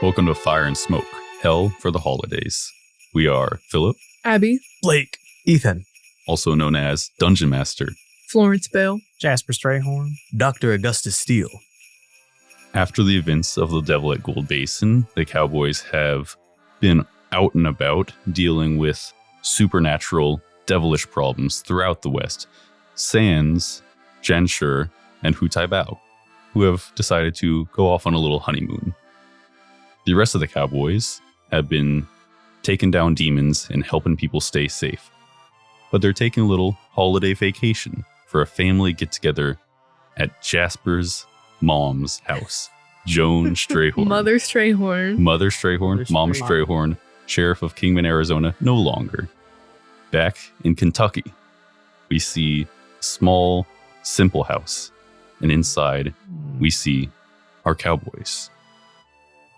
Welcome to Fire and Smoke, Hell for the Holidays. We are Philip, Abby, Blake, Ethan, also known as Dungeon Master. Florence Bale, Jasper Strayhorn, Dr. Augustus Steele. After the events of the Devil at Gold Basin, the Cowboys have been out and about dealing with supernatural, devilish problems throughout the West. Sans, Janshur, and Hutai Bao, who have decided to go off on a little honeymoon. The rest of the Cowboys have been taking down demons and helping people stay safe. But they're taking a little holiday vacation for a family get-together at Jasper's mom's house. Joan Strayhorn. Mother Strayhorn. Mother Strayhorn, Mom Strayhorn, Sheriff of Kingman, Arizona, no longer. Back in Kentucky, we see a small, simple house. And inside, we see our Cowboys.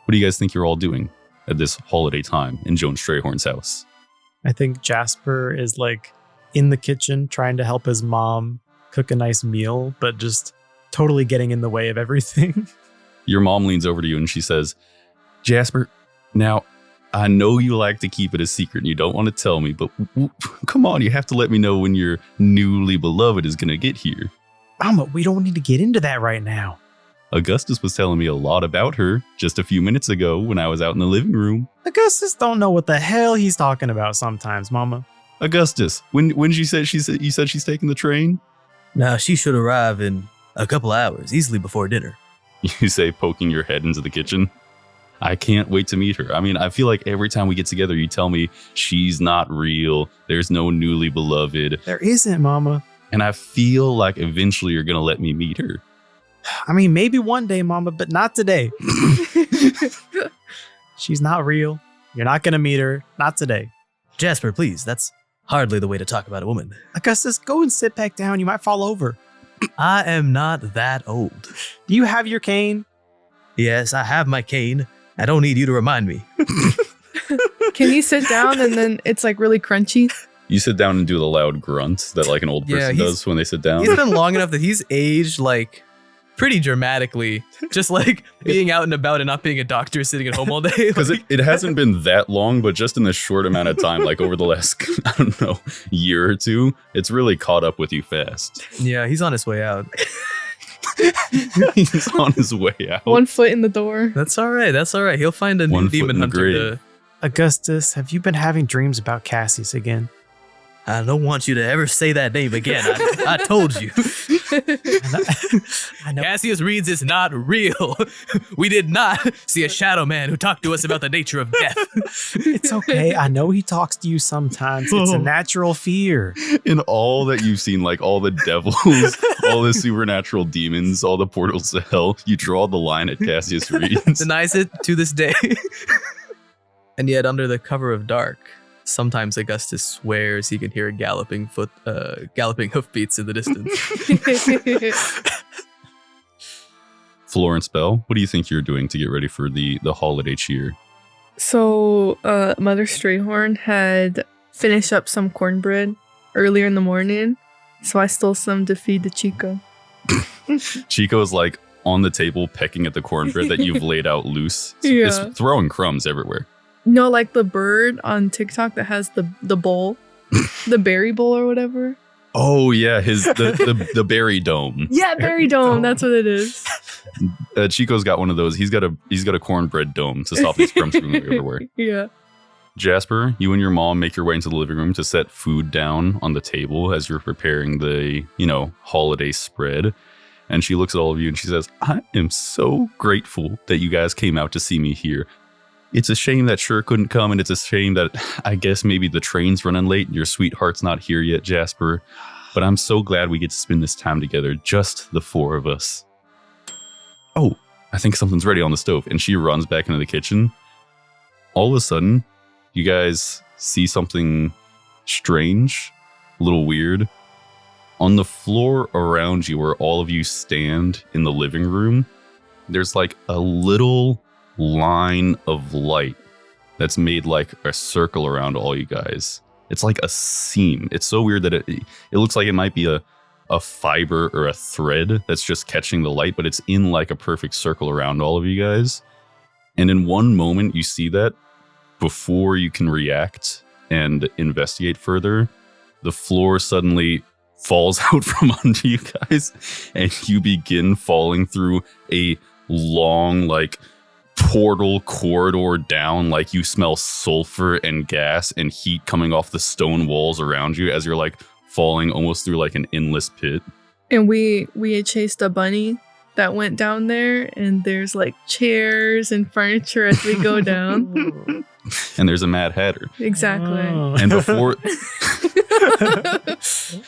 What do you guys think you're all doing at this holiday time in Joan Strayhorn's house? I think Jasper is like in the kitchen trying to help his mom cook a nice meal, but just totally getting in the way of everything. Your mom leans over to you and she says, Jasper, now, I know you like to keep it a secret and you don't want to tell me, but come on, you have to let me know when your newly beloved is going to get here. Mama, we don't need to get into that right now. Augustus was telling me a lot about her just a few minutes ago when I was out in the living room. Augustus don't know what the hell he's talking about sometimes, Mama. Augustus, when you said you said she's taking the train? Now, she should arrive in a couple hours, easily before dinner. You say, poking your head into the kitchen. I can't wait to meet her. I mean, I feel like every time we get together, you tell me she's not real. There's no newly beloved. There isn't, Mama. And I feel like eventually you're going to let me meet her. I mean, maybe one day, Mama, but not today. She's not real. You're not going to meet her. Not today. Jasper, please, that's hardly the way to talk about a woman. Augustus, go and sit back down. You might fall over. I am not that old. Do you have your cane? Yes, I have my cane. I don't need you to remind me. Can you sit down and then it's like really crunchy? You sit down and do the loud grunt that like an old person does when they sit down. He's been long enough that he's aged like pretty dramatically. Just like being out and about and not being a doctor sitting at home all day. Because it hasn't been that long, but just in this short amount of time, like over the last, I don't know, year or two, it's really caught up with you fast. Yeah, he's on his way out. He's on his way out. 1 foot in the door. That's all right. That's all right. He'll find a new demon hunter to... Augustus, have you been having dreams about Cassius again? I don't want you to ever say that name again. I told you. I know. Cassius Reeds is not real. We did not see a shadow man who talked to us about the nature of death. It's okay. I know he talks to you sometimes. It's a natural fear. In all that you've seen, like all the devils, all the supernatural demons, all the portals to hell, you draw the line at Cassius Reeds. Denies it to this day. And yet, under the cover of dark, sometimes Augustus swears he can hear galloping hoofbeats in the distance. Florence Bell, what do you think you're doing to get ready for the holiday cheer? So, Mother Strayhorn had finished up some cornbread earlier in the morning, so I stole some to feed the Chico. Chico's like on the table pecking at the cornbread that you've laid out loose. Yeah. It's throwing crumbs everywhere. No, like the bird on TikTok that has the bowl, the berry bowl or whatever. Oh yeah, the berry dome. Yeah, berry dome. That's what it is. Chico's got one of those. He's got a cornbread dome to stop these crumbs from going everywhere. Yeah. Jasper, you and your mom make your way into the living room to set food down on the table as you're preparing the, holiday spread. And she looks at all of you and she says, I am so grateful that you guys came out to see me here. It's a shame that Sure couldn't come, and it's a shame that I guess maybe the train's running late and your sweetheart's not here yet, Jasper. But I'm so glad we get to spend this time together, just the four of us. Oh, I think something's ready on the stove. And she runs back into the kitchen. All of a sudden, you guys see something strange, a little weird. On the floor around you, where all of you stand in the living room, there's like a little line of light that's made like a circle around all you guys. It's like a seam. It's so weird that it looks like it might be a fiber or a thread that's just catching the light, but it's in like a perfect circle around all of you guys. And in one moment, you see that before you can react and investigate further, the floor suddenly falls out from under you guys, and you begin falling through a long, like, portal corridor down. Like, you smell sulfur and gas and heat coming off the stone walls around you as you're, like, falling almost through, like, an endless pit. And we had chased a bunny that went down there, and there's, like, chairs and furniture as we go down. And there's a Mad Hatter. Exactly. Oh. And before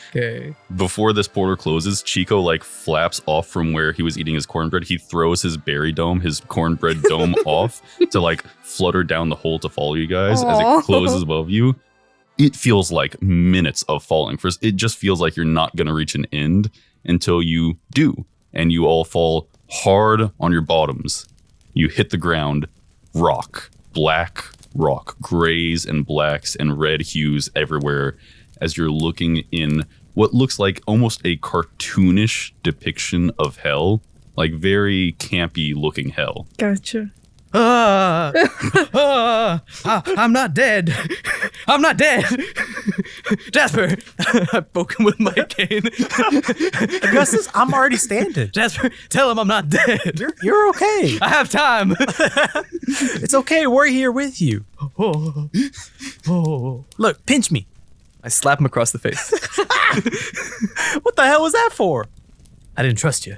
Okay. before this portal closes, Chico, like, flaps off from where he was eating his cornbread. He throws his berry dome, his cornbread dome off to, like, flutter down the hole to follow you guys. As Aw. it closes above you, it feels like minutes of falling. First, it just feels like you're not going to reach an end until you do. And you all fall hard on your bottoms. You hit the ground, rock, black rock, grays and blacks and red hues everywhere as you're looking in what looks like almost a cartoonish depiction of hell, like very campy looking hell. Gotcha. I'm not dead. I'm not dead. Jasper, I poke him with my cane. Augustus, I'm already standing. Jasper, tell him I'm not dead. You're okay. I have time. It's okay. We're here with you. Oh, oh. Look, pinch me. I slap him across the face. What the hell was that for? I didn't trust you.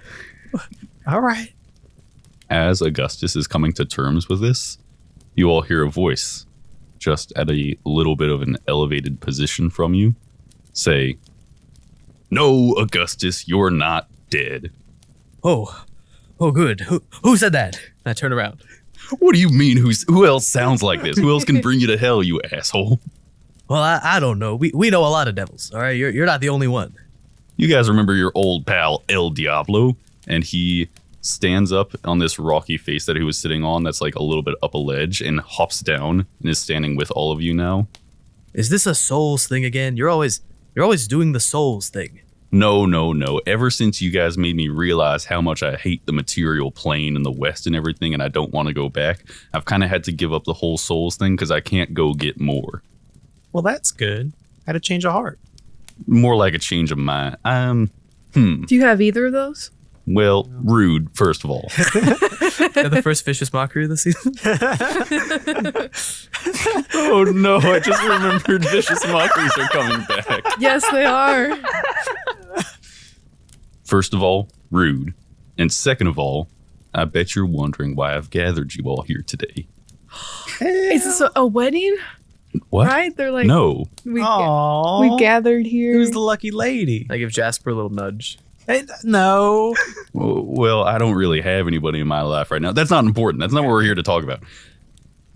All right. As Augustus is coming to terms with this, you all hear a voice just at a little bit of an elevated position from you say, "No, Augustus, you're not dead." Oh, good. Who said that? I turn around. What do you mean? Who else sounds like this? Who else can bring you to hell, you asshole? Well, I don't know. We know a lot of devils. All right, you're not the only one. You guys remember your old pal El Diablo? And he stands up on this rocky face that he was sitting on that's like a little bit up a ledge and hops down and is standing with all of you now. Is this a souls thing again? You're always doing the souls thing. No. Ever since you guys made me realize how much I hate the material plane in the West and everything, and I don't want to go back, I've kind of had to give up the whole souls thing because I can't go get more. Well, that's good. Had a change of heart. More like a change of mind. Do you have either of those? Well, rude, first of all. The first vicious mockery of the season. Oh no, I just remembered vicious mockeries are coming back. Yes, they are. First of all, rude. And second of all, I bet you're wondering why I've gathered you all here today. Is this a wedding? What? Right? They're like, No. we Aww. gathered here. Who's the lucky lady? I give Jasper a little nudge. Hey, no. Well, I don't really have anybody in my life right now. That's not important. That's not what we're here to talk about.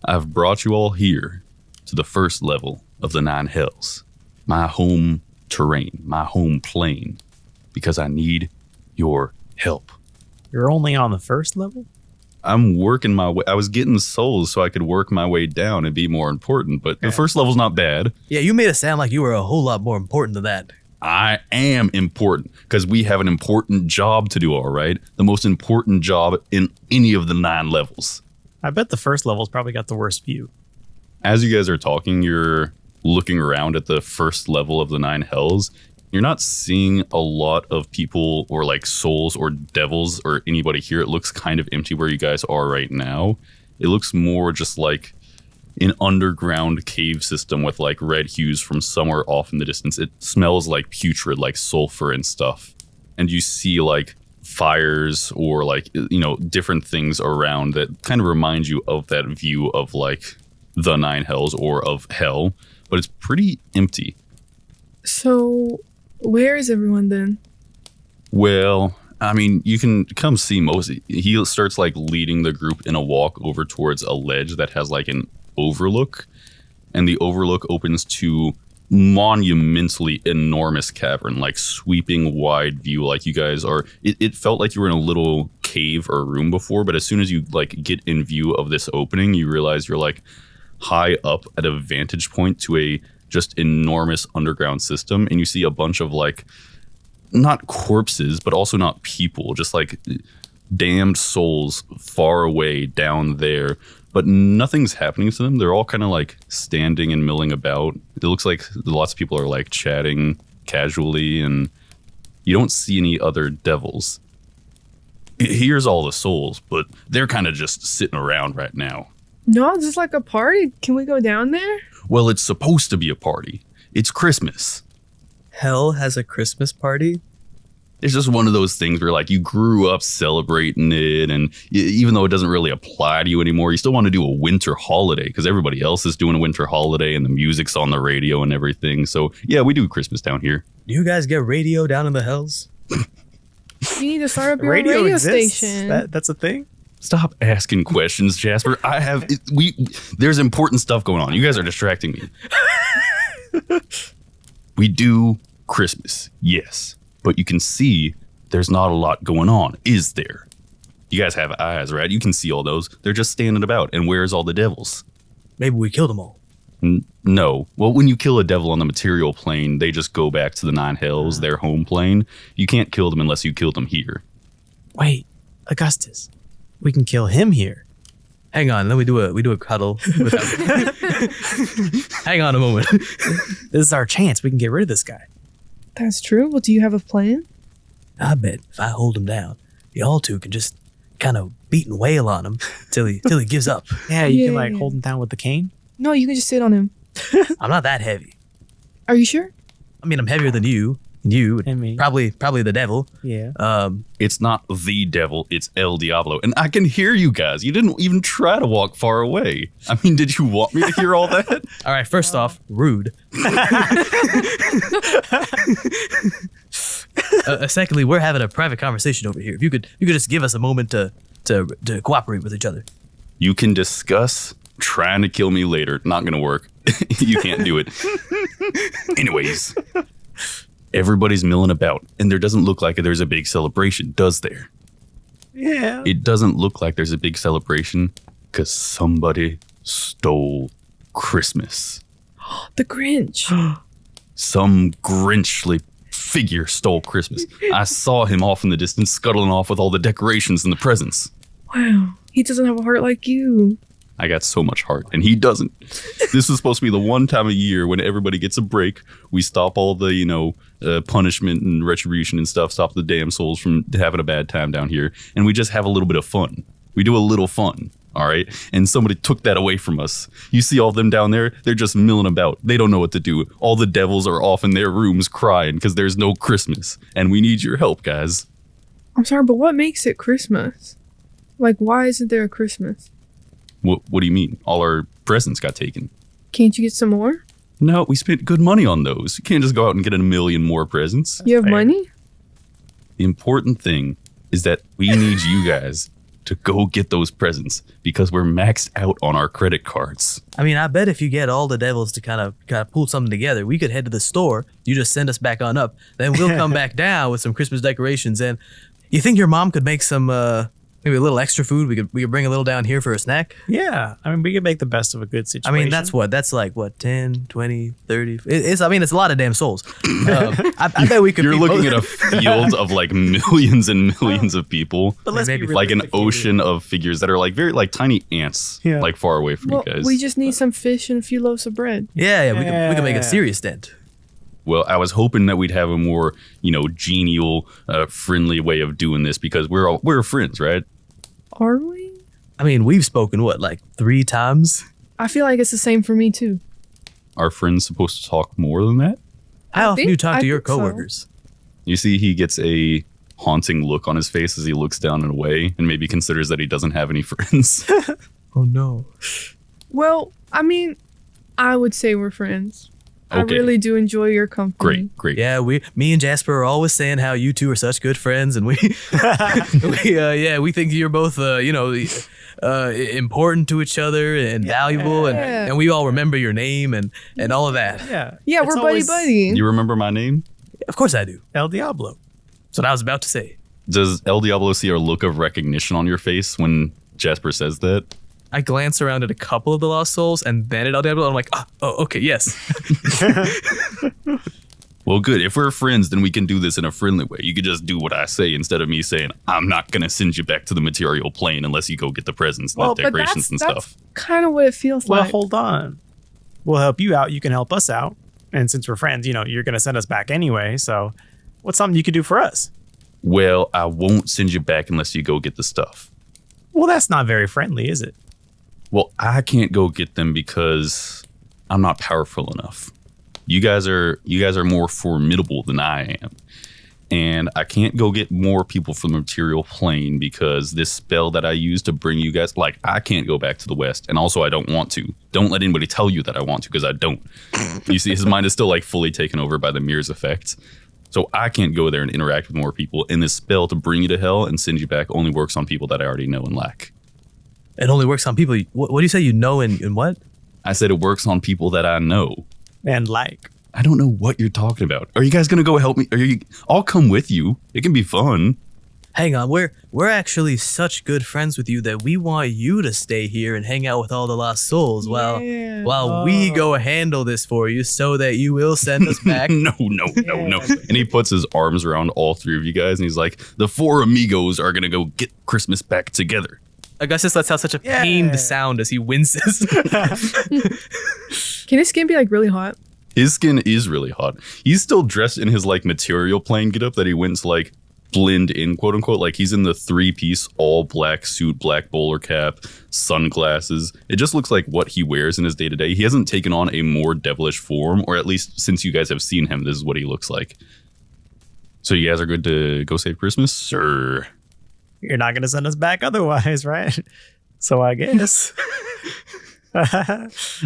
I've brought you all here to the first level of the 9 hells. My home terrain, my home plane. Because I need your help. You're only on the first level? I'm working my way. I was getting souls so I could work my way down and be more important. But the first level's not bad. Yeah, you made it sound like you were a whole lot more important than that. I am important because we have an important job to do, all right? The most important job in any of the 9 levels. I bet the first level's probably got the worst view. As you guys are talking, you're looking around at the first level of the 9 hells. You're not seeing a lot of people or like souls or devils or anybody here. It looks kind of empty where you guys are right now. It looks more just like an underground cave system with like red hues from somewhere off in the distance. It smells like putrid, like sulfur and stuff. And you see like fires or like, you know, different things around that kind of remind you of that view of like the 9 hells or of hell, but it's pretty empty. So, where is everyone then? Well, I mean, you can come see Mosey. He starts like leading the group in a walk over towards a ledge that has like an overlook, and the overlook opens to monumentally enormous cavern, like sweeping wide view. Like you guys are, it felt like you were in a little cave or room before, but as soon as you like get in view of this opening, you realize you're like high up at a vantage point to a just enormous underground system, and you see a bunch of like not corpses but also not people, just like damned souls far away down there, but nothing's happening to them. They're all kind of like standing and milling about. It looks like lots of people are like chatting casually, and you don't see any other devils. Here's all the souls, but they're kind of just sitting around right now. No, it's just like a party. Can we go down there? Well, it's supposed to be a party. It's Christmas. Hell has a Christmas party? It's just one of those things where like you grew up celebrating it, and even though it doesn't really apply to you anymore, you still want to do a winter holiday because everybody else is doing a winter holiday and the music's on the radio and everything. So yeah, we do Christmas down here. Do you guys get radio down in the hells? You need to start up your own radio station. That's a thing? Stop asking questions, Jasper. There's important stuff going on. You guys are distracting me. We do Christmas, yes. But you can see there's not a lot going on, is there? You guys have eyes, right? You can see all those. They're just standing about. And where's all the devils? Maybe we killed them all. No. Well, when you kill a devil on the material plane, they just go back to the nine hells, their home plane. You can't kill them unless you kill them here. Wait, Augustus, we can kill him here. Hang on, then we do a cuddle. Hang on a moment. This is our chance. We can get rid of this guy. That's true. Well, do you have a plan? I bet if I hold him down, y'all two can just kind of beat and wail on him till he gives up. Yeah, you can like hold him down with the cane. No, you can just sit on him. I'm not that heavy. Are you sure? I mean, I'm heavier than you. You And me. probably the devil. Yeah. It's not the devil, it's El Diablo. And I can hear you guys. You didn't even try to walk far away. I mean, did you want me to hear all that? All right, first off, rude. Secondly, we're having a private conversation over here. If you could just give us a moment to cooperate with each other. You can discuss trying to kill me later. Not gonna work. You can't do it. Anyways, everybody's milling about, and there doesn't look like there's a big celebration, does there? Yeah. It doesn't look like there's a big celebration because somebody stole Christmas. The Grinch. Some Grinchly figure stole Christmas. I saw him off in the distance scuttling off with all the decorations and the presents. Wow. He doesn't have a heart like you. I got so much heart, and he doesn't. This is supposed to be the one time a year when everybody gets a break. We stop all the, punishment and retribution and stuff, stop the damn souls from having a bad time down here, and we just have a little bit of fun. We do a little fun, all right? And somebody took that away from us. You see all of them down there? They're just milling about. They don't know what to do. All the devils are off in their rooms crying because there's no Christmas, and we need your help, guys. I'm sorry, but what makes it Christmas? Like, why isn't there a Christmas? What do you mean? All our presents got taken. Can't you get some more? No, we spent good money on those. You can't just go out and get a million more presents. You have money? The important thing is that we need you guys to go get those presents because we're maxed out on our credit cards. I mean, I bet if you get all the devils to kind of pull something together, we could head to the store. You just send us back on up. Then we'll come back down with some Christmas decorations. And you think your mom could make some... maybe a little extra food. We could bring a little down here for a snack. Yeah. I mean, we could make the best of a good situation. I mean, that's like 10, 20, 30. It's a lot of damn souls. I bet we could. You're looking at a field of like millions and millions of people. But let's maybe be like an realistic ocean of figures that are like very like tiny ants, Yeah. like far away from Well, you guys. we just need some fish and a few loaves of bread. Yeah, we could make a Yeah. serious dent. Well, I was hoping that we'd have a more, genial, friendly way of doing this because we're friends, right? Are we? I mean, we've spoken like 3 times. I feel like it's the same for me, too. Are friends supposed to talk more than that? How often do you talk I to your think so. coworkers? You see, he gets a haunting look on his face as he looks down and away and maybe considers that he doesn't have any friends. Oh no. Well, I mean, I would say we're friends. I Okay. really do enjoy your company. Great. Yeah, me and Jasper are always saying how you two are such good friends, and we we think you're both important to each other and valuable, Yeah. and we all remember your name and all of that. Yeah. Yeah, It's we're always buddy-buddy. You remember my name? Of course I do. El Diablo. That's what I was about to say. Does El Diablo see a look of recognition on your face when Jasper says that? I glance around at a couple of the lost souls and then at El Diablo, and I'm like, oh, okay, yes. Well, good. If we're friends, then we can do this in a friendly way. You could just do what I say instead of me saying, I'm not going to send you back to the material plane unless you go get the presents and the decorations and stuff. Kind of what it feels Well, like. hold on. We'll help you out. You can help us out. And since we're friends, you're going to send us back anyway. So what's something you could do for us? Well, I won't send you back unless you go get the stuff. Well, that's not very friendly, is it? Well, I can't go get them because I'm not powerful enough. You guys are more formidable than I am. And I can't go get more people from the material plane because this spell that I used to bring you guys, like, I can't go back to the West. And also, I don't want to. Don't let anybody tell you that I want to because I don't. You see, his mind is still, like, fully taken over by the mirror's effect. So I can't go there and interact with more people. And this spell to bring you to hell and send you back only works on people that I already know and lack. It only works on people. What do you say you know and what? I said it works on people that I know. And like, I don't know what you're talking about. Are you guys going to go help me? I'll come with you. It can be fun. Hang on, we're actually such good friends with you that we want you to stay here and hang out with all the lost souls while we go handle this for you so that you will send us back. No. And he puts his arms around all three of you guys and he's like, the four amigos are going to go get Christmas back together. Augustus lets out such a pained sound as he winces. Can his skin be like really hot? His skin is really hot. He's still dressed in his like material plane getup that he went to like blend in, quote unquote. Like he's in the 3-piece all black suit, black bowler cap, sunglasses. It just looks like what he wears in his day to day. He hasn't taken on a more devilish form, or at least since you guys have seen him, this is what he looks like. So you guys are good to go save Christmas, sir? You're not going to send us back otherwise, right? So I guess.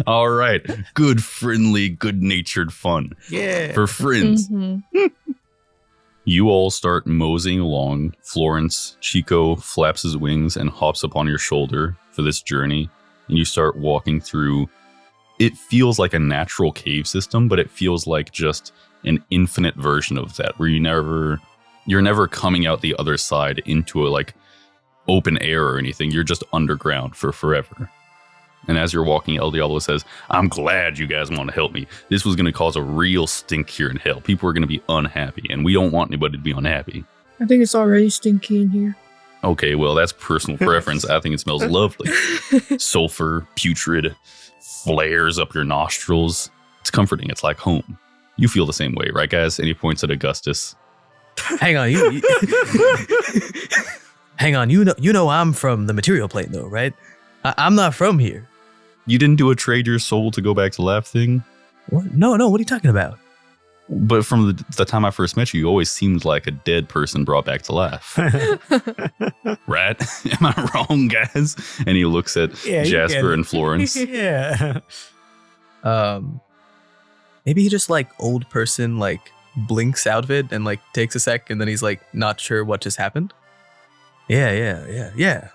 All right. Good, friendly, good-natured fun. Yeah. For friends. Mm-hmm. You all start moseying along. Florence, Chico flaps his wings and hops up on your shoulder for this journey. And you start walking through. It feels like a natural cave system, but it feels like just an infinite version of that, where you're never coming out the other side into a like open air or anything. You're just underground for forever. And as you're walking, El Diablo says, I'm glad you guys want to help me. This was going to cause a real stink here in hell. People are going to be unhappy, and we don't want anybody to be unhappy. I think it's already stinky in here. Okay, well, that's personal preference. I think it smells lovely. Sulfur, putrid, flares up your nostrils. It's comforting. It's like home. You feel the same way, right, guys? And he points at Augustus. Hang on, hang on. You know I'm from the material plane, though, right? I'm not from here. You didn't do a trade your soul to go back to Laugh thing? What? No. What are you talking about? But from the time I first met you, you always seemed like a dead person brought back to laugh. Right? Am I wrong, guys? And he looks at Jasper and Florence. Yeah. Maybe he just like old person like blinks out of it and like takes a sec and then he's like not sure what just happened. Yeah.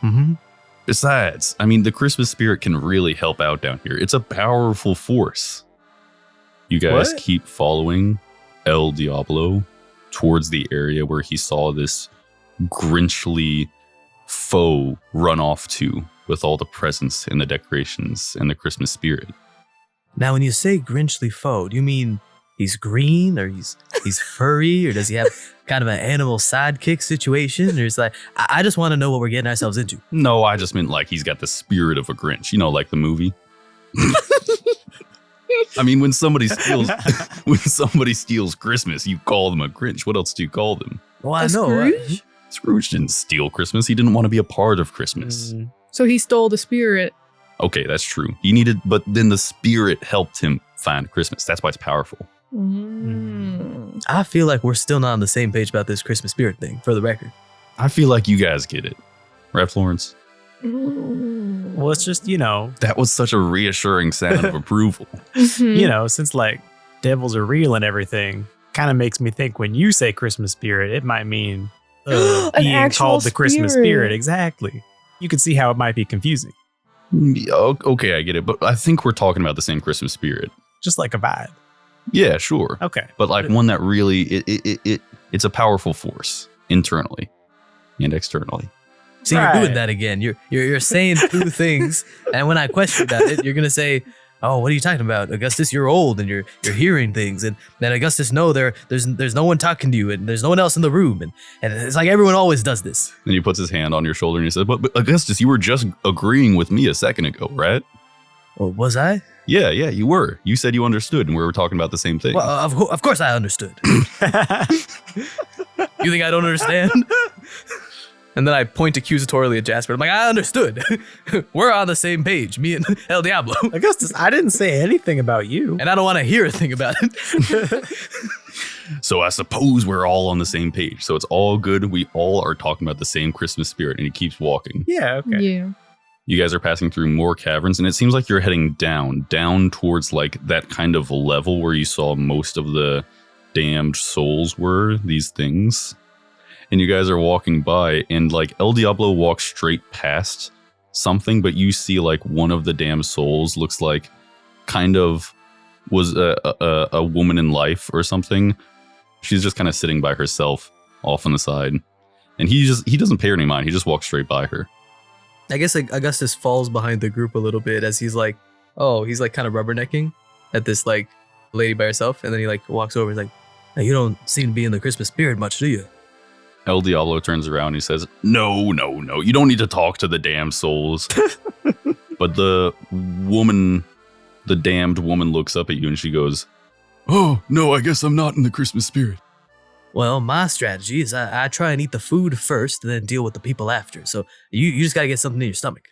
Mm-hmm. Besides, I mean, the Christmas spirit can really help out down here. It's a powerful force. You guys keep following El Diablo towards the area where he saw this grinchly foe run off to with all the presents and the decorations and the Christmas spirit. Now, when you say grinchly foe, do you mean he's green or he's furry or does he have kind of an animal sidekick situation? Or is like, I just want to know what we're getting ourselves into. No, I just meant like he's got the spirit of a Grinch, you know, like the movie. I mean, when somebody steals Christmas, you call them a Grinch. What else do you call them? Well, I know. Scrooge didn't steal Christmas. He didn't want to be a part of Christmas. So he stole the spirit. Okay, that's true. But then the spirit helped him find Christmas. That's why it's powerful. I feel like we're still not on the same page about this Christmas spirit thing, for the record. I feel like you guys get it. Right, Florence? Well, it's just, That was such a reassuring sound of approval. Since like devils are real and everything, kind of makes me think when you say Christmas spirit, it might mean being called the Christmas spirit. Exactly. You can see how it might be confusing. Okay, I get it. But I think we're talking about the same Christmas spirit. Just like a vibe. Yeah, sure. Okay. But like one that really, it's a powerful force internally and externally. See, you're doing that again. You're saying two things, and when I question about it, you're gonna say oh, what are you talking about? Augustus, you're old and you're hearing things. And then Augustus, no, there's no one talking to you and there's no one else in the room. And it's like everyone always does this. And he puts his hand on your shoulder and he says, but Augustus, you were just agreeing with me a second ago, right? Well, was I? Yeah, you were. You said you understood and we were talking about the same thing. Well, of course I understood. You think I don't understand? And then I point accusatorily at Jasper. I'm like, I understood. We're on the same page, me and El Diablo. Augustus, I didn't say anything about you. And I don't want to hear a thing about it. So I suppose we're all on the same page. So it's all good. We all are talking about the same Christmas spirit. And he keeps walking. Yeah, okay. Yeah. You guys are passing through more caverns. And it seems like you're heading down towards like that kind of level where you saw most of the damned souls were, these things. And you guys are walking by, and like El Diablo walks straight past something, but you see like one of the damn souls looks like kind of was a woman in life or something. She's just kind of sitting by herself off on the side, and he doesn't pay her any mind. He just walks straight by her. I guess like Augustus falls behind the group a little bit as he's like kind of rubbernecking at this like lady by herself, and then he like walks over. He's like, hey, you don't seem to be in the Christmas spirit much, do you? El Diablo turns around and he says, No, you don't need to talk to the damn souls. But the damned woman looks up at you and she goes, Oh, no, I guess I'm not in the Christmas spirit. Well, my strategy is I try and eat the food first and then deal with the people after. So you just got to get something in your stomach.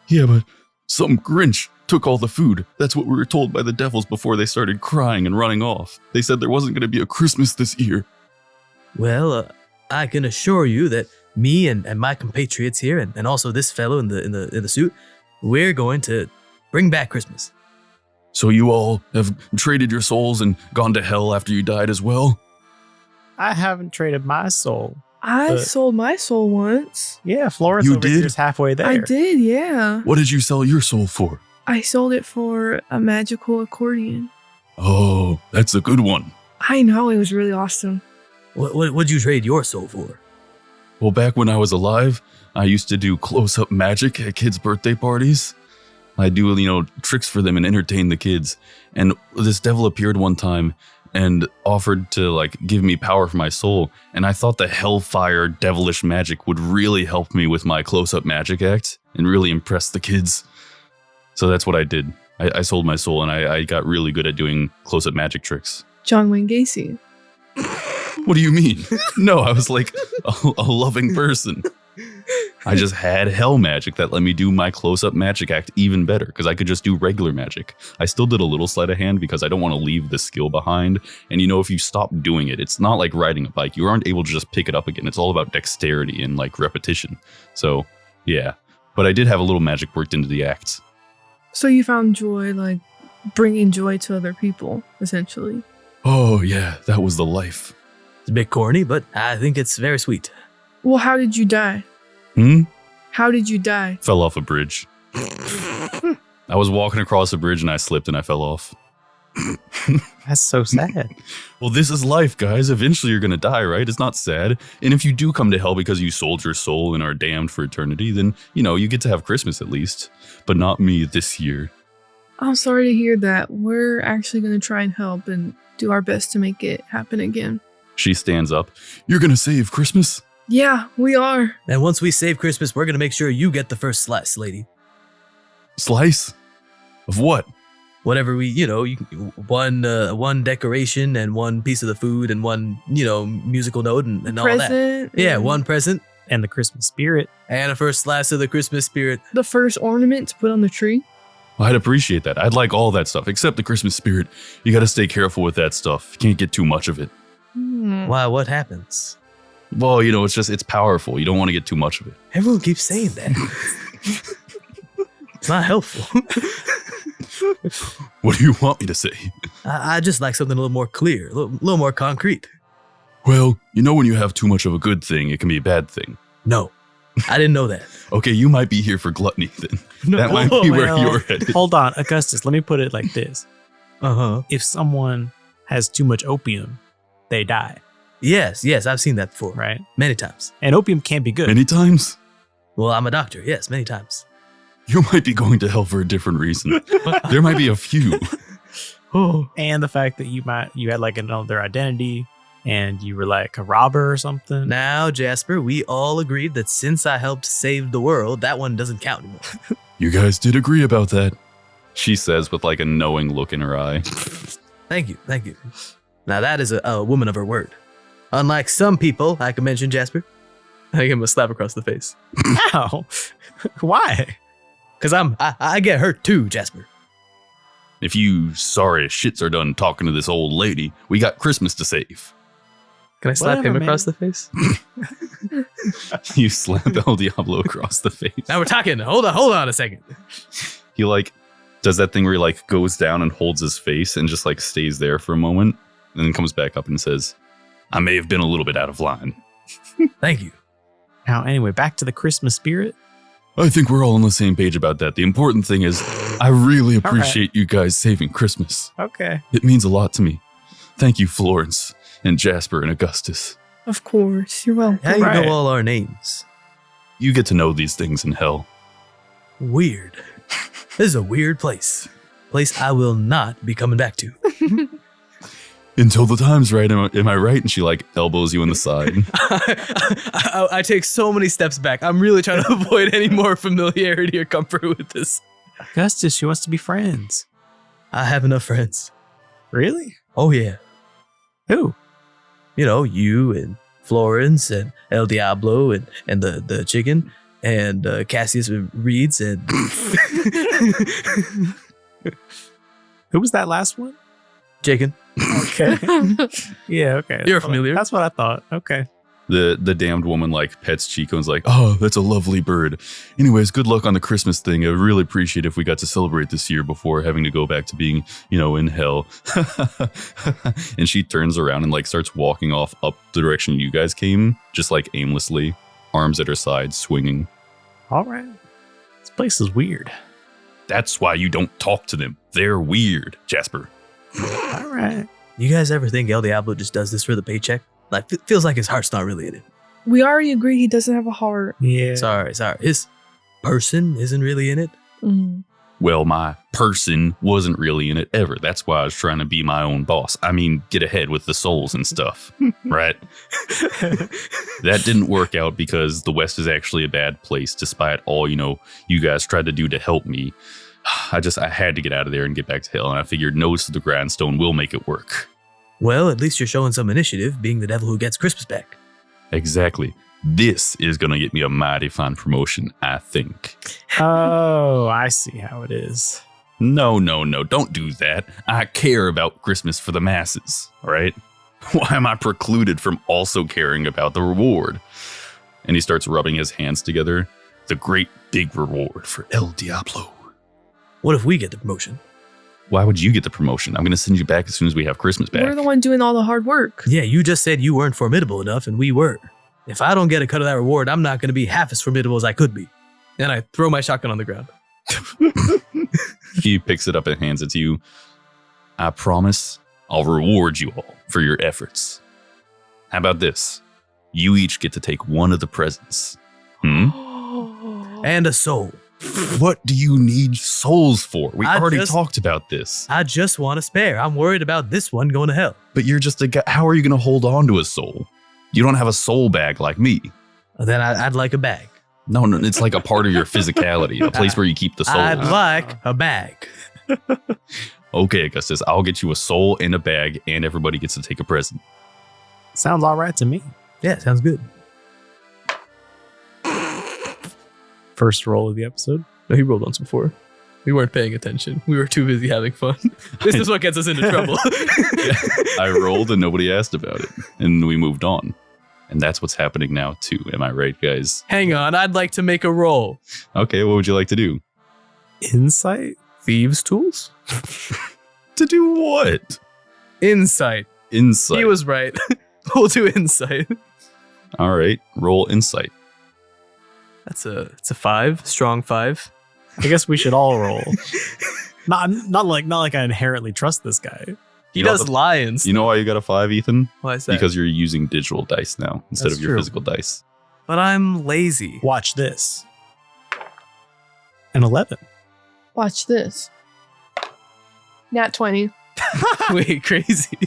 Yeah, but some Grinch took all the food. That's what we were told by the devils before they started crying and running off. They said there wasn't going to be a Christmas this year. Well, I can assure you that me and my compatriots here, and also this fellow in the suit, we're going to bring back Christmas. So you all have traded your souls and gone to hell after you died as well? I haven't traded my soul. I sold my soul once. Yeah, Florence You over did? here's halfway there. I did, yeah. What did you sell your soul for? I sold it for a magical accordion. Oh, that's a good one. I know, it was really awesome. What'd you trade your soul for? Well, back when I was alive, I used to do close-up magic at kids' birthday parties. I do, tricks for them and entertain the kids. And this devil appeared one time and offered to, give me power for my soul. And I thought the hellfire devilish magic would really help me with my close-up magic act and really impress the kids. So that's what I did. I sold my soul and I got really good at doing close-up magic tricks. John Wayne Gacy. What do you mean? No, I was like a loving person. I just had hell magic that let me do my close-up magic act even better because I could just do regular magic. I still did a little sleight of hand because I don't want to leave the skill behind. And if you stop doing it, it's not like riding a bike. You aren't able to just pick it up again. It's all about dexterity and repetition. So yeah, but I did have a little magic worked into the acts. So you found joy, bringing joy to other people, essentially. Oh yeah, that was the life. It's a bit corny, but I think it's very sweet. Well, how did you die? How did you die? Fell off a bridge. I was walking across a bridge and I slipped and I fell off. That's so sad. Well, this is life, guys. Eventually you're going to die, right? It's not sad. And if you do come to hell because you sold your soul and are damned for eternity, then, you get to have Christmas at least. But not me this year. I'm sorry to hear that. We're actually going to try and help and do our best to make it happen again. She stands up. You're going to save Christmas? Yeah, we are. And once we save Christmas, we're going to make sure you get the first slice, lady. Slice? Of what? Whatever one decoration and one piece of the food and one, musical note and all that. Present. Yeah, one present. And the Christmas spirit. And a first slice of the Christmas spirit. The first ornament to put on the tree. I'd appreciate that. I'd like all that stuff, except the Christmas spirit. You got to stay careful with that stuff. You can't get too much of it. Why, what happens? Well, it's powerful. You don't want to get too much of it. Everyone keeps saying that. It's not helpful. What do you want me to say? I just like something a little more clear, a little more concrete. Well, when you have too much of a good thing, it can be a bad thing. No, I didn't know that. Okay, you might be here for gluttony then. No, that might be where you're headed. Hold on, Augustus, let me put it like this. Uh-huh. If someone has too much opium, they die. Yes, I've seen that before. Right. Many times. And opium can be good. Many times? Well, I'm a doctor. Yes, many times. You might be going to hell for a different reason. There might be a few. Oh. And the fact that you had like another identity and you were like a robber or something. Now, Jasper, we all agreed that since I helped save the world, that one doesn't count anymore. You guys did agree about that, she says with like a knowing look in her eye. Thank you. Now that is a woman of her word. Unlike some people, I can mention, Jasper. I give him a slap across the face. Ow. Why? Because I get hurt too, Jasper. If you sorry shits are done talking to this old lady, we got Christmas to save. Can I slap Whatever, him across the face? You slap El Diablo across the face. Now we're talking. Hold on a second. He like does that thing where he like goes down and holds his face and just like stays there for a moment and then comes back up and says, I may have been a little bit out of line. Thank you. Now, anyway, back to the Christmas spirit. I think we're all on the same page about that. The important thing is I really appreciate you guys saving Christmas. Okay. It means a lot to me. Thank you, Florence and Jasper and Augustus. Of course. You're welcome. How do you Right. know all our names? You get to know these things in hell. Weird. This is a weird place. Place I will not be coming back to. Until the time's right, am I right? And she like elbows you in the side. I take so many steps back. I'm really trying to avoid any more familiarity or comfort with this. Augustus, she wants to be friends. I have enough friends. Really? Oh, yeah. Who? You know, you and Florence and El Diablo and the chicken and Cassius Reeds and... Who was that last one? Chicken. Okay. Yeah, okay. You're familiar. That's what I thought. Okay. The damned woman like pets Chico and's like, oh, that's a lovely bird. Anyways, good luck on the Christmas thing. I really appreciate if we got to celebrate this year before having to go back to being, in hell. And she turns around and like starts walking off up the direction you guys came, just like aimlessly, arms at her side, swinging. All right. This place is weird. That's why you don't talk to them. They're weird, Jasper. All right. You guys ever think El Diablo just does this for the paycheck? Like, it feels like his heart's not really in it. We already agree he doesn't have a heart. Yeah. Sorry. His person isn't really in it. Mm. Well, my person wasn't really in it ever. That's why I was trying to be my own boss. I mean, get ahead with the souls and stuff, right? That didn't work out because the West is actually a bad place, despite all, you guys tried to do to help me. I had to get out of there and get back to hell, and I figured Nose to the Grindstone will make it work. Well, at least you're showing some initiative, being the devil who gets Christmas back. Exactly. This is going to get me a mighty fine promotion, I think. Oh, I see how it is. No, don't do that. I care about Christmas for the masses, all right? Why am I precluded from also caring about the reward? And he starts rubbing his hands together. The great big reward for El Diablo. What if we get the promotion? Why would you get the promotion? I'm going to send you back as soon as we have Christmas back. We're the one doing all the hard work. Yeah, you just said you weren't formidable enough, and we were. If I don't get a cut of that reward, I'm not going to be half as formidable as I could be. And I throw my shotgun on the ground. He picks it up and hands it to you. I promise I'll reward you all for your efforts. How about this? You each get to take one of the presents. And a soul. What do you need souls for? We I already just- talked about this. I just want a spare. I'm worried about this one going to hell. But you're just a guy. How are you going to hold on to a soul? You don't have a soul bag like me. Then I'd like a bag. No, it's like a part of your physicality, a place where you keep the soul. I'd like a bag. Okay, Augustus, I'll get you a soul and a bag, and everybody gets to take a present. Sounds all right to me. Yeah, sounds good. First roll of the episode. No, he rolled once before. We weren't paying attention. We were too busy having fun. This is what gets us into trouble. I rolled and nobody asked about it, and we moved on. And that's what's happening now, too. Am I right, guys? Hang on, I'd like to make a roll. Okay, what would you like to do? Insight? Thieves' tools? To do what? Insight. Insight. He was right. We'll do insight. All right, roll insight. It's a 5, strong 5. I guess we should all roll. not like I inherently trust this guy. He You know does lions. You know why you got a 5, Ethan? Why is that? Because you're using digital dice now instead That's of your true. physical dice. But I'm lazy. Watch this. An 11. Watch this. Nat 20. Wait, crazy.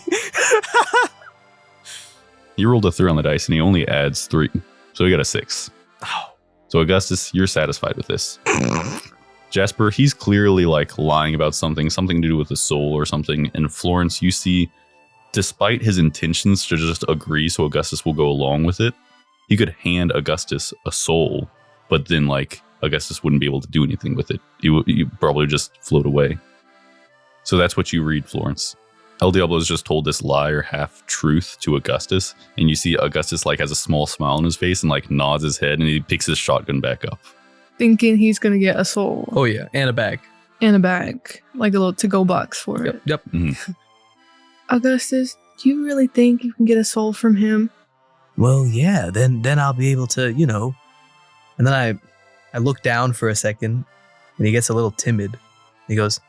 You rolled a 3 on the dice and he only adds 3. So you got a 6. Oh. So Augustus, you're satisfied with this. Jasper, he's clearly like lying about something to do with the soul or something. And Florence, you see, despite his intentions to just agree so Augustus will go along with it, he could hand Augustus a soul, but then like Augustus wouldn't be able to do anything with it. You probably just float away. So that's what you read, Florence. El Diablo has just told this lie or half truth to Augustus, and you see Augustus like has a small smile on his face and like nods his head, and he picks his shotgun back up. Thinking he's gonna get a soul. Oh yeah, and a bag. And a bag. Like a little to-go box for it. Yep. Mm-hmm. Augustus, do you really think you can get a soul from him? Well, yeah, then I'll be able to, And then I look down for a second, and he gets a little timid. He goes,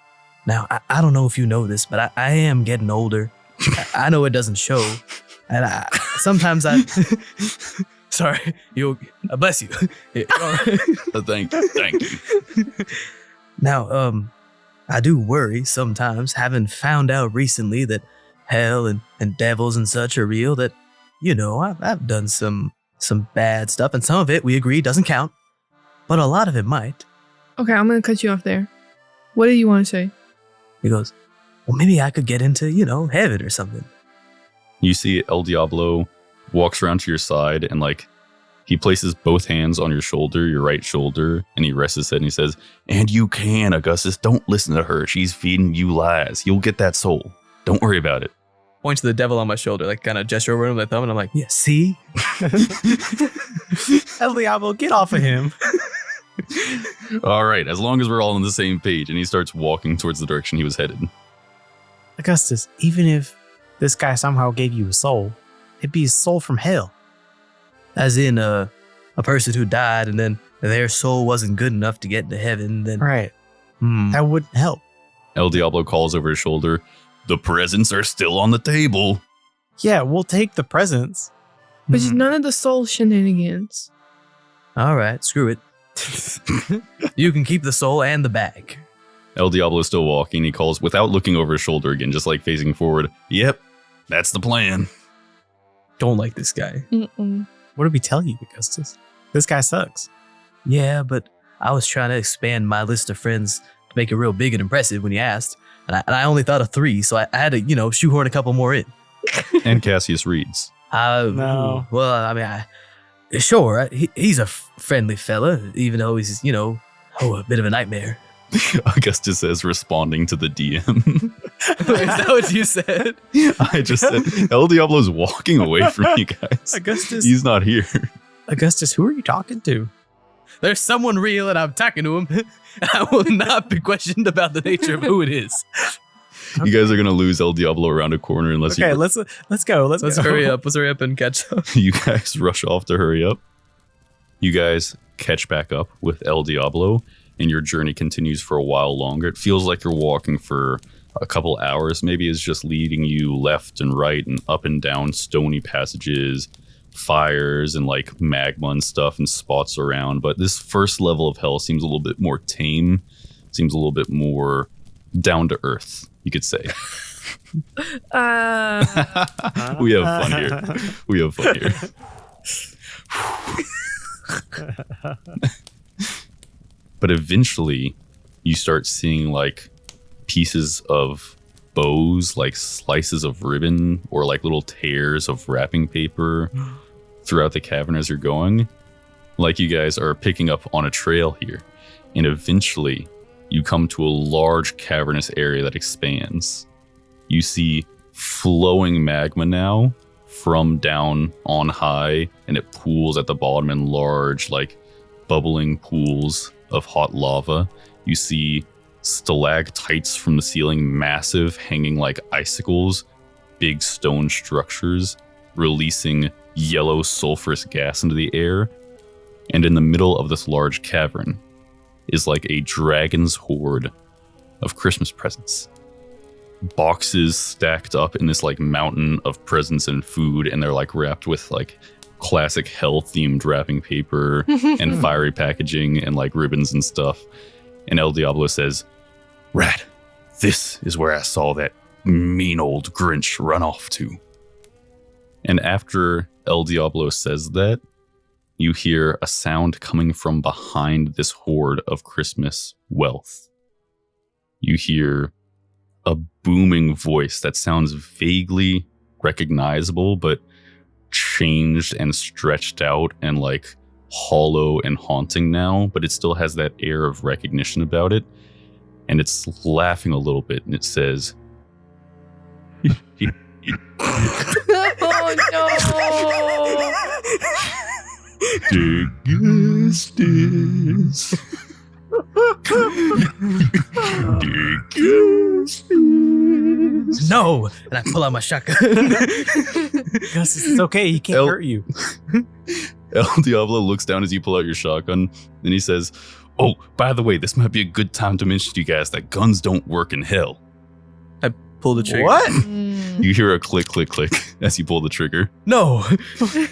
now, I don't know if you know this, but I am getting older. I know it doesn't show. And sometimes sorry, bless you. Thank you. Now, I do worry sometimes, having found out recently that hell and devils and such are real, that, I've done some bad stuff, and some of it, we agree, doesn't count. But a lot of it might. Okay, I'm gonna cut you off there. What do you want to say? He goes, well, maybe I could get into, heaven or something. You see El Diablo walks around to your side and like he places both hands on your shoulder, your right shoulder, and he rests his head and he says, and you can, Augustus, don't listen to her. She's feeding you lies. You'll get that soul. Don't worry about it. Points to the devil on my shoulder, like kind of gesture over him with my thumb, and I'm like, yeah, see? El Diablo, get off of him. All right, as long as we're all on the same page. And he starts walking towards the direction he was headed. Augustus, even if this guy somehow gave you a soul, it'd be a soul from hell. As in a person who died and then their soul wasn't good enough to get into heaven, then... Right. That wouldn't help. El Diablo calls over his shoulder, the presents are still on the table. Yeah, we'll take the presents. But none of the soul shenanigans. All right, screw it. You can keep the soul and the bag. El Diablo is still walking. He calls without looking over his shoulder again, just like facing forward. Yep, that's the plan. Don't like this guy. Mm-mm. What did we tell you, Augustus? This guy sucks. Yeah, but I was trying to expand my list of friends to make it real big and impressive when you asked. And I only thought of 3, so I had to, shoehorn a couple more in. And Cassius reads. No. Well, I mean, sure, he's a friendly fella, even though he's, a bit of a nightmare. Augustus says, responding to the DM. Is that what you said? I just said, El Diablo's walking away from you guys. Augustus. He's not here. Augustus, who are you talking to? There's someone real and I'm talking to him. I will not be questioned about the nature of who it is. You guys are going to lose El Diablo around a corner unless okay, you... let's go. Let's go. Hurry up. Let's hurry up and catch up. You guys rush off to hurry up. You guys catch back up with El Diablo, and your journey continues for a while longer. It feels like you're walking for a couple hours. Maybe it's just leading you left and right and up and down stony passages, fires and like magma and stuff and spots around. But this first level of hell seems a little bit more tame, seems a little bit more down to earth, you could say. We have fun here. We have fun here. But eventually you start seeing like pieces of bows, like slices of ribbon or like little tears of wrapping paper throughout the cavern as you're going. Like you guys are picking up on a trail here. And eventually you come to a large cavernous area that expands. You see flowing magma now from down on high, and it pools at the bottom in large, like bubbling pools of hot lava. You see stalactites from the ceiling, massive, hanging like icicles, big stone structures, releasing yellow sulfurous gas into the air. And in the middle of this large cavern is like a dragon's hoard of Christmas presents. Boxes stacked up in this like mountain of presents and food, and they're like wrapped with like classic hell themed wrapping paper and fiery packaging and like ribbons and stuff. And El Diablo says, "Rat, this is where I saw that mean old Grinch run off to." And after El Diablo says that, you hear a sound coming from behind this hoard of Christmas wealth. You hear a booming voice that sounds vaguely recognizable, but changed and stretched out and like hollow and haunting now, but it still has that air of recognition about it. And it's laughing a little bit, and it says, Oh no! Augustus. No! And I pull out my shotgun. Gus, it's okay. He can't hurt you. El Diablo looks down as you pull out your shotgun, and he says, "Oh, by the way, this might be a good time to mention to you guys that guns don't work in hell." Pull the trigger. What? You hear a click, click, click as you pull the trigger. No!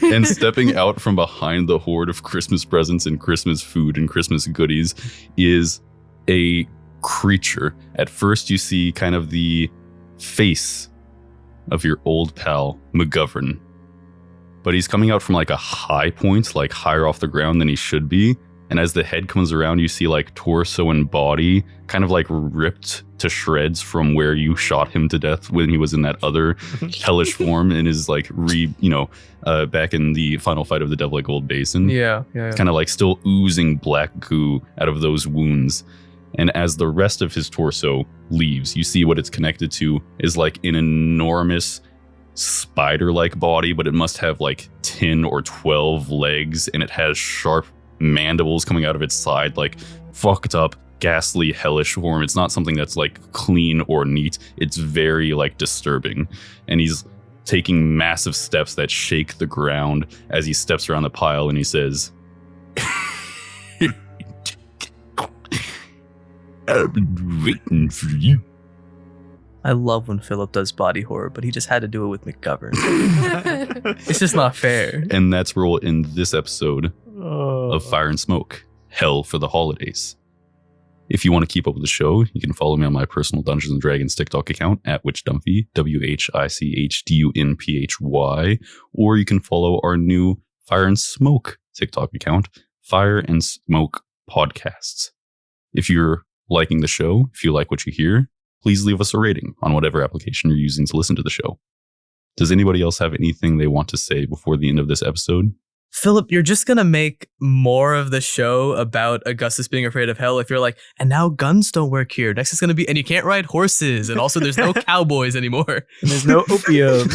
And stepping out from behind the hoard of Christmas presents and Christmas food and Christmas goodies is a creature. At first, you see kind of the face of your old pal, McGovern. But he's coming out from like a high point, like higher off the ground than he should be. And as the head comes around, you see like torso and body kind of like ripped to shreds from where you shot him to death when he was in that other hellish form and is like back in the final fight of the devil at Gold Basin. Yeah. Kind of like still oozing black goo out of those wounds. And as the rest of his torso leaves, you see what it's connected to is like an enormous spider-like body, but it must have like 10 or 12 legs, and it has sharp mandibles coming out of its side, like fucked up, ghastly, hellish form. It's not something that's like clean or neat. It's very like disturbing. And he's taking massive steps that shake the ground as he steps around the pile, and he says, "I've been waiting for you." I love when Philip does body horror, but he just had to do it with McGovern. It's just not fair. And that's where we'll end this episode of Fire and Smoke, Hell for the Holidays. If you want to keep up with the show, you can follow me on my personal Dungeons and Dragons TikTok account at WitchDumphy, WHICHDUNPHY, or you can follow our new Fire and Smoke TikTok account, Fire and Smoke Podcasts. If you're liking the show, if you like what you hear, please leave us a rating on whatever application you're using to listen to the show. Does anybody else have anything they want to say before the end of this episode? Philip, you're just going to make more of the show about Augustus being afraid of hell if you're like, and now guns don't work here. Next is going to be, and you can't ride horses. And also there's no cowboys anymore. And there's no opium.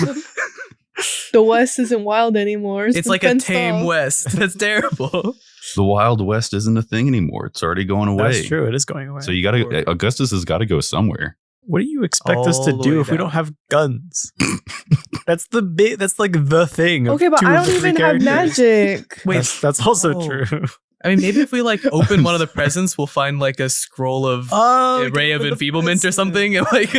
The West isn't wild anymore. It's like a tame West. That's terrible. The Wild West isn't a thing anymore. It's already going away. That's true. It is going away. So you gotta, Augustus has got to go somewhere. What do you expect us to do if we don't have guns? That's like the thing. Okay, but I don't even have magic. Wait, that's also true. I mean, maybe if we like open one of the presents, we'll find like a scroll of Ray of Enfeeblement or something, and like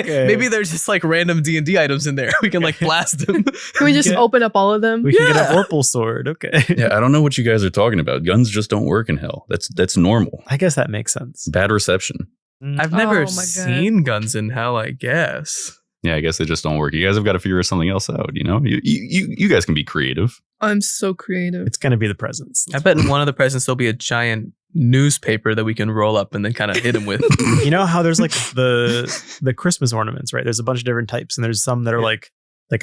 maybe there's just like random D&D items in there. We can like blast them. Can we just open up all of them? We can get a Vorpal sword. Okay. Yeah, I don't know what you guys are talking about. Guns just don't work in hell. That's normal. I guess that makes sense. Bad reception. I've never seen guns in hell, I guess. Yeah, I guess they just don't work. You guys have got to figure something else out, you know? You guys can be creative. I'm so creative. It's going to be the presents. I bet in one of the presents there'll be a giant newspaper that we can roll up and then kind of hit him with. You know how there's like the Christmas ornaments, right? There's a bunch of different types, and there's some that are like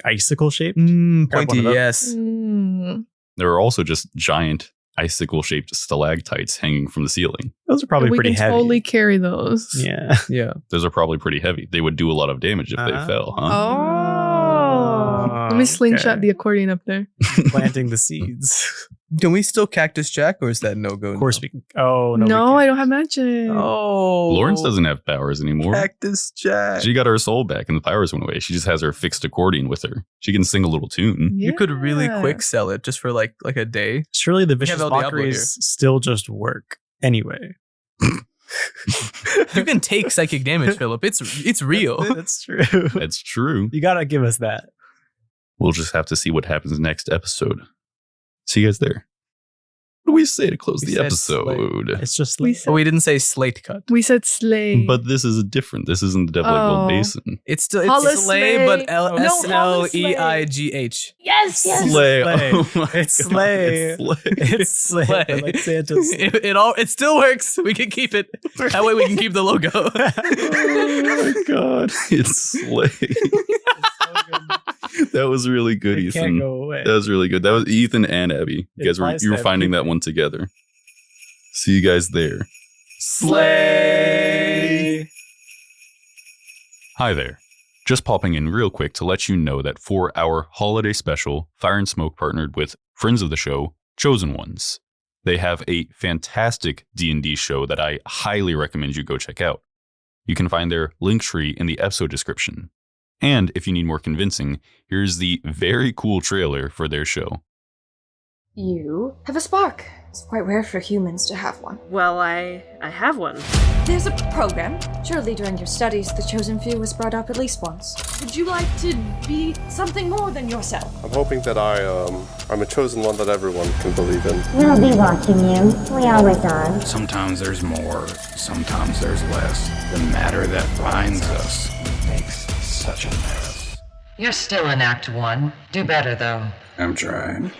icicle shaped. Pointy, yes. There are also just giant icicle-shaped stalactites hanging from the ceiling. Those are probably pretty heavy. We can totally carry those. Yeah. Yeah. Those are probably pretty heavy. They would do a lot of damage if they fell, huh? Oh. Let me slingshot the accordion up there. Planting the seeds. Can we still Cactus Jack, or is that no-go? Of course we can. Oh, no. No, I don't have magic. Oh. Florence doesn't have powers anymore. Cactus Jack. She got her soul back and the powers went away. She just has her fixed accordion with her. She can sing a little tune. Yeah. You could really quick sell it just for like a day. Surely the vicious mockeries still just work anyway. You can take psychic damage, Philip. It's real. That's true. That's true. You gotta give us that. We'll just have to see what happens next episode. See you guys there. What do we say to close We the said episode? It's just We like, said, But we didn't say slate cut. we said slay. But this is different. This isn't the Devil at Gold Oh. Basin. It's still Holla it's slay, slay. but No, holla slay. SLEIGH. yes, Slay. Slay. Oh my It's God, slay. it's slay. it's slay. Slay. but like Santa's. It still works. We can keep it. That way we can keep the logo. Oh my God. It's slay. That was really good, It Ethan. can't go away. That was really good. That was Ethan and Abby. You guys were finding that one together. See you guys there. Slay. Hi there. Just popping in real quick to let you know that for our holiday special, Fire and Smoke partnered with friends of the show, Chosen Ones. They have a fantastic D&D show that I highly recommend you go check out. You can find their link tree in the episode description. And if you need more convincing, here's the very cool trailer for their show. You have a spark. It's quite rare for humans to have one. Well, I have one. There's a program. Surely during your studies, the chosen few was brought up at least once. Would you like to be something more than yourself? I'm hoping that I'm a chosen one that everyone can believe in. We'll be watching you. We always are. Sometimes there's more, sometimes there's less. The matter that binds us makes such a mess. You're still in Act 1. Do better, though. I'm trying.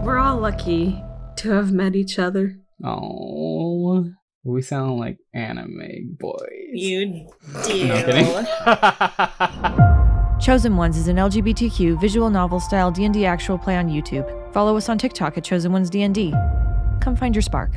We're all lucky to have met each other. Oh, we sound like anime boys. You do. No kidding. Chosen Ones is an LGBTQ visual novel style D&D actual play on YouTube. Follow us on TikTok at Chosen Ones D&D. Come find your spark.